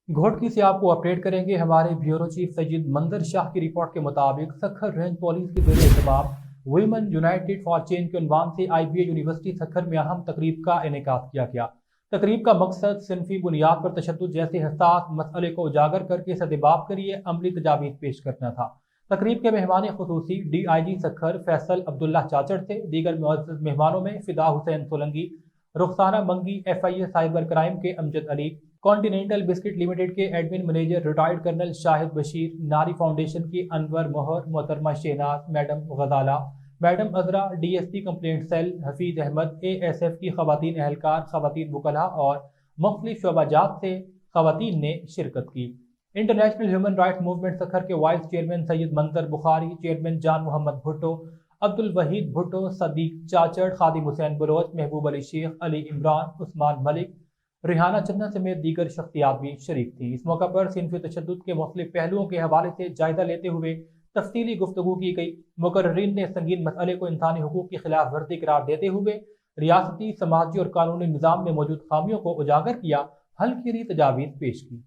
घोटकी से आपको अपडेट करेंगे। हमारे ब्यूरो चीफ सैयद मंजर शाह की रिपोर्ट के मुताबिक सखर रेंज पुलिस के ज़रिए तमाम वुमेन यूनाइटेड फॉर चेंज के उन्वान से IBA यूनिवर्सिटी सखर में अहम तकरीब का इनेकाद किया गया। तकरीब का मकसद सिनफी बुनियाद पर तशद्दुद जैसे हसास मसले को उजागर करके सदेबाप करिए अमली तजावीज़ पेश करना था। तकरीब के मेहमान खुसूसी DIG सखर फैसल अब्दुल्ला चाचड़ थे। दीगर मुअज़्ज़ज़ मेहमानों में फिदा हुसैन सोलंगी, रुखसाना मंगी, FIA साइबर क्राइम के Amjad Ali, Continental Biscuit Limited के admin manager retired colonel Shahid Bashir, Nari foundation की अनवर मोहर, मोहतरमा Shahnaz, madam Ghazala, madam Azra, DSP complaint cell Hafeez Ahmed, ASF की खवातीन एहलकार, खवातीन वकला और मुख्तलिफ शोबाजात से खवातीन ने शिरकत की। International human rights movement Sukkur के वाइस चेयरमैन सैयद मंजर बुखारी, चेयरमैन जान मोहम्मद भुट्टो, अब्दुल वहीद भुट्टो, सदीक चाचड़, खादिम हुसैन बलोच, महबूब अली शेख, अली इमरान, उस्मान मलिक, रिहाना चन्ना समेत दीगर शख्सियात भी शरीक थी। इस मौका पर सिनफी तशद्दुद के मुख्तलिफ पहलुओं के हवाले से जायजा लेते हुए तफसीली गुफ्तगू की गई। मुकर्रिरीन ने संगीन मसले को इंसानी हुकूक की खिलाफ वर्जी करार देते हुए रियासती, समाजी और कानूनी निज़ाम में मौजूद खामियों को उजागर किया, हल के लिए तजावीज़ पेश की।